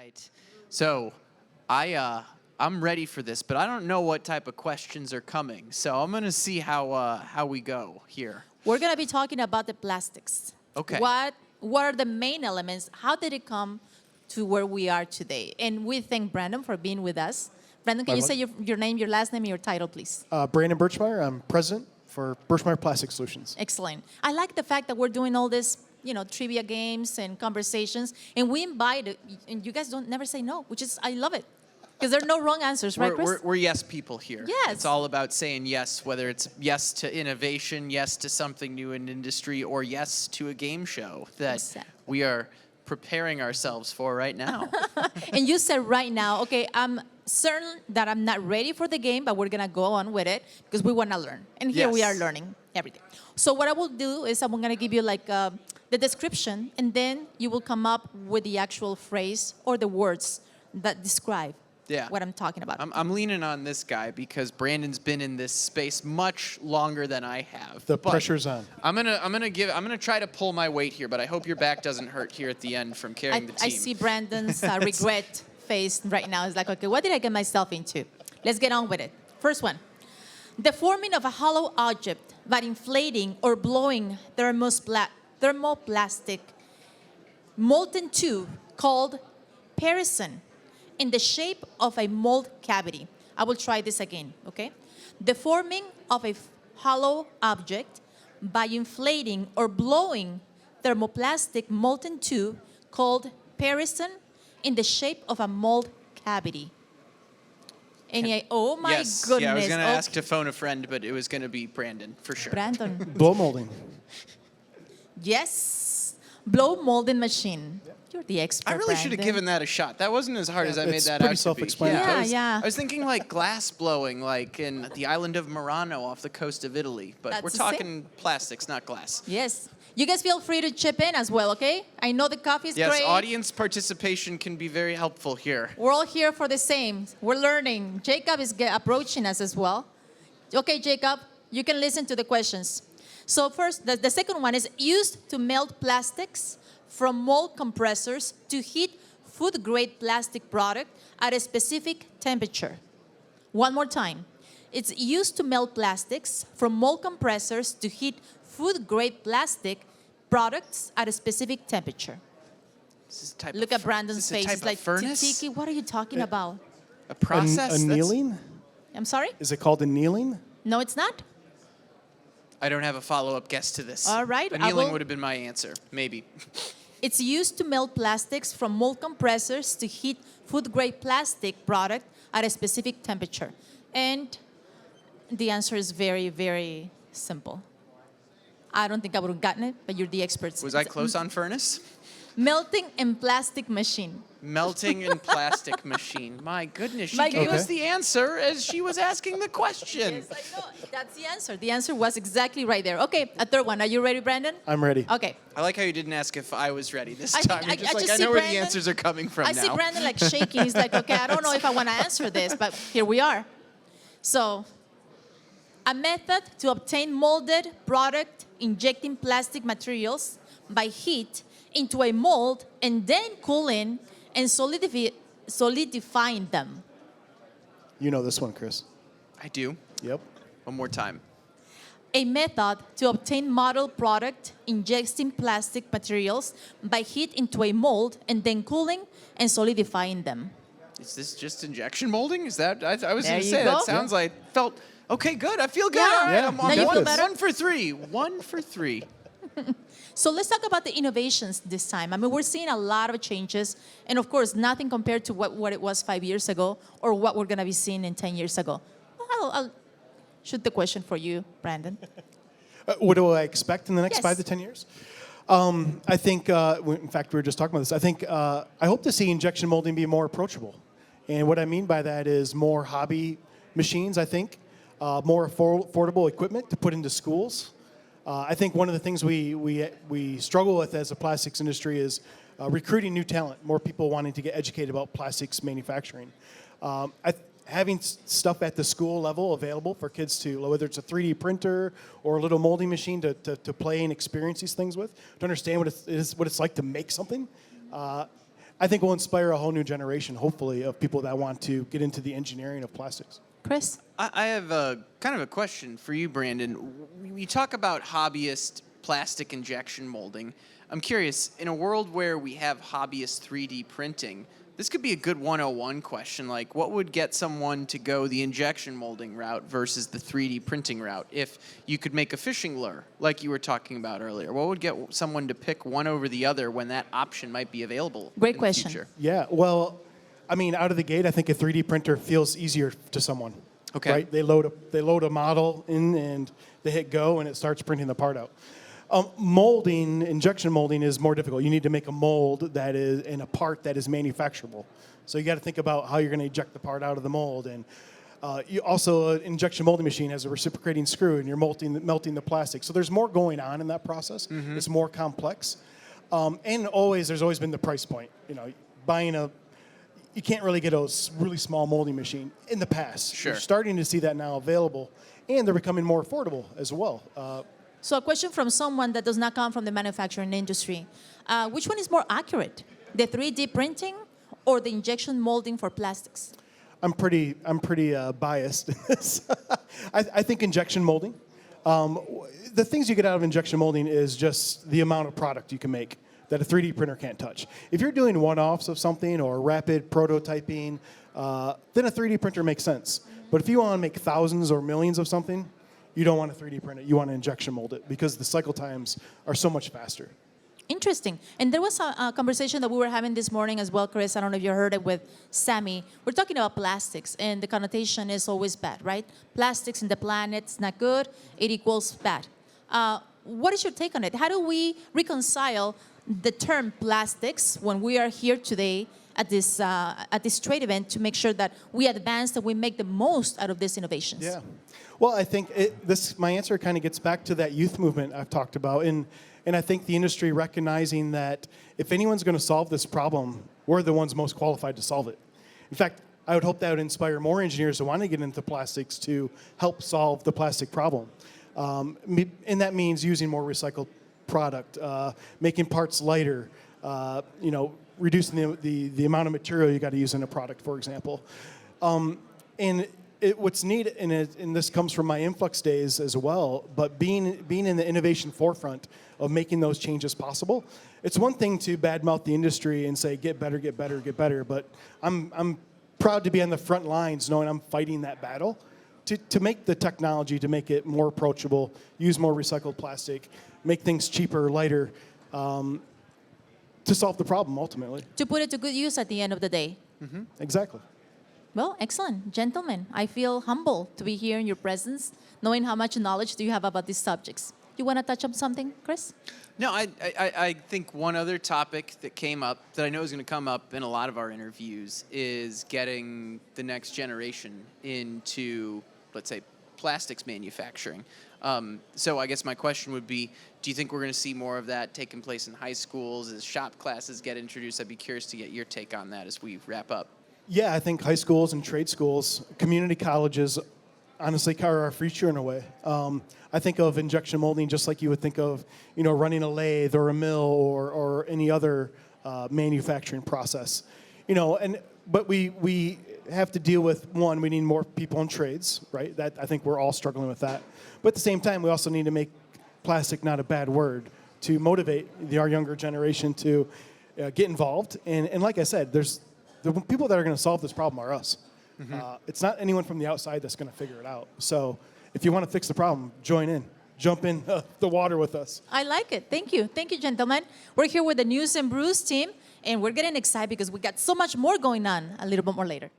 right. So, I'm ready for this, but I don't know what type of questions are coming. So I'm gonna see how we go here. We're gonna be talking about the plastics. Okay. What are the main elements? How did it come to where we are today? And we thank Brandon for being with us. Brandon, can you say your name, your last name, and your title, please? Brandon Birchmeier. I'm president for Birchmeier Plastic Solutions. Excellent. I like the fact that we're doing all this, trivia games and conversations, and we invite, and you guys don't never say no, which is, I love it. Because there are no wrong answers, right, Chris? We're yes people here. Yes. It's all about saying yes, whether it's yes to innovation, yes to something new in industry, or yes to a game show that we are preparing ourselves for right now. And you said right now, okay, I'm certain that I'm not ready for the game, but we're going to go on with it because we want to learn. And here we are learning everything. So what I will do is I'm going to give you like the description, and then you will come up with the actual phrase or the words that describe what I'm talking about. I'm leaning on this guy because Brandon's been in this space much longer than I have. The pressure's on. I'm gonna try to pull my weight here, but I hope your back doesn't hurt here at the end from carrying the team. I see Brandon's regret face right now. It's like, okay, what did I get myself into? Let's get on with it. First one. The forming of a hollow object by inflating or blowing thermoplastic molten tube called parison in the shape of a mold cavity. I will try this again, okay? The forming of a hollow object by inflating or blowing thermoplastic molten tube called parison in the shape of a mold cavity. Oh my yes. goodness. Yeah, I was going to ask to phone a friend, but it was going to be Brandon, for sure. Brandon. Blow molding. Yes. Blow molding machine. You're the expert, I really should have given that a shot. That wasn't as hard as I made that out to be. Pretty self-explanatory. Yeah. I was thinking like glass blowing, like in the island of Murano off the coast of Italy. But we're talking plastics, not glass. Yes. You guys feel free to chip in as well, okay? I know the coffee's great. Yes, audience participation can be very helpful here. We're all here for the same. We're learning. Jacob is approaching us as well. Okay, Jacob, you can listen to the questions. So first, the second one is used to melt plastics from mold compressors to heat food-grade plastic product at a specific temperature. One more time. It's used to melt plastics from mold compressors to heat food-grade plastic products at a specific temperature. Look at Brandon's face. It's like, Tiki, what are you talking about? A process? Annealing? I'm sorry? Is it called annealing? No, it's not. I don't have a follow-up guess to this. All right. Annealing would have been my answer, maybe. It's used to melt plastics from mold compressors to heat food-grade plastic product at a specific temperature. And the answer is very, very simple. I don't think I would have gotten it, but you're the experts. Was I close on furnace? Melting and plastic machine. Melting and plastic machine. My goodness, she gave us the answer as she was asking the question. Yes, I know. That's the answer. The answer was exactly right there. Okay, a third one. Are you ready, Brandon? I'm ready. Okay. I like how you didn't ask if I was ready this I time. think- You're I just just I know see where the Brandon- answers are coming from I now. see Brandon like shaking. He's like, okay, I don't know if I want to answer this, but here we are. So, a method to obtain molded product injecting plastic materials by heat into a mold and then cooling and solidifying them. You know this one, Chris. I do. Yep. One more time. A method to obtain model product injecting plastic materials by heat into a mold and then cooling and solidifying them. Is this just injection molding? Is that? I was There going to you say, go. that sounds like, okay, good. I feel good. Yeah. All right, Yeah, I'm you on got one, this. 1 for 3. 1 for 3. So let's talk about the innovations this time. I mean, we're seeing a lot of changes, and of course, nothing compared to what it was 5 years ago or what we're going to be seeing in 10 years ago. I'll shoot the question for you, Brandon. What do I expect in the next Yes. 5 to 10 years? I think, in fact, we were just talking about this. I think, I hope to see injection molding be more approachable. And what I mean by that is more hobby machines, I think, more affordable equipment to put into schools. I think one of the things we struggle with as a plastics industry is recruiting new talent, more people wanting to get educated about plastics manufacturing. Having stuff at the school level available for kids to, whether it's a 3D printer or a little molding machine to play and experience these things with, to understand what it's like to make something. I think will inspire a whole new generation, hopefully, of people that want to get into the engineering of plastics. Chris? I have a kind of a question for you, Brandon. You talk about hobbyist plastic injection molding. I'm curious, in a world where we have hobbyist 3D printing, this could be a good 101 question. Like, what would get someone to go the injection molding route versus the 3D printing route? If you could make a fishing lure, like you were talking about earlier, what would get someone to pick one over the other when that option might be available? Great in the question. future? Yeah, well, I mean, out of the gate, I think a 3D printer feels easier to someone. Okay. Right? They load a model in and they hit go and it starts printing the part out. Molding, injection molding is more difficult. You need to make a mold that is in a part that is manufacturable. So you got to think about how you're going to eject the part out of the mold. And you also, an injection molding machine has a reciprocating screw, and you're melting the plastic. So there's more going on in that process. Mm-hmm. It's more complex. And there's always been the price point. You know, you can't really get a really small molding machine in the past. Sure. You're starting to see that now available, and they're becoming more affordable as well. So a question from someone that does not come from the manufacturing industry. Which one is more accurate, the 3D printing or the injection molding for plastics? I'm pretty biased in this. I think injection molding. The things you get out of injection molding is just the amount of product you can make that a 3D printer can't touch. If you're doing one-offs of something or rapid prototyping, then a 3D printer makes sense. But if you want to make thousands or millions of something, you don't want to 3D print it. You want to injection mold it because the cycle times are so much faster. Interesting. And there was a conversation that we were having this morning as well, Chris. I don't know if you heard it with Sammy. We're talking about plastics, and the connotation is always bad, right? Plastics in the planet is not good. It equals bad. What is your take on it? How do we reconcile the term plastics when we are here today at this trade event to make sure that we advance, that we make the most out of these innovations? Yeah. Well, I think my answer kind of gets back to that youth movement I've talked about. And I think the industry recognizing that if anyone's going to solve this problem, we're the ones most qualified to solve it. In fact, I would hope that would inspire more engineers to want to get into plastics to help solve the plastic problem. And that means using more recycled product, making parts lighter, reducing the amount of material you got to use in a product, for example. What's neat, and this comes from my influx days as well, but being in the innovation forefront of making those changes possible, it's one thing to badmouth the industry and say, get better, get better, get better, but I'm proud to be on the front lines knowing I'm fighting that battle to make the technology, to make it more approachable, use more recycled plastic, make things cheaper, lighter, to solve the problem ultimately. To put it to good use at the end of the day. Mm-hmm. Exactly. Well, excellent. Gentlemen, I feel humble to be here in your presence, knowing how much knowledge do you have about these subjects. You want to touch on something, Chris? No, I think one other topic that came up that I know is going to come up in a lot of our interviews is getting the next generation into, let's say, plastics manufacturing. So I guess my question would be, do you think we're going to see more of that taking place in high schools as shop classes get introduced? I'd be curious to get your take on that as we wrap up. Yeah, I think high schools and trade schools, community colleges, honestly, are our future in a way. I think of injection molding just like you would think of, running a lathe or a mill or any other manufacturing process. But we have to deal with, one, we need more people in trades, right? That I think we're all struggling with that. But at the same time, we also need to make plastic not a bad word to motivate our younger generation to get involved. And like I said, the people that are going to solve this problem are us. Mm-hmm. It's not anyone from the outside that's going to figure it out. So if you want to fix the problem, join in. Jump in the water with us. I like it. Thank you. Thank you, gentlemen. We're here with the News and Brews team, and we're getting excited because we got so much more going on a little bit more later.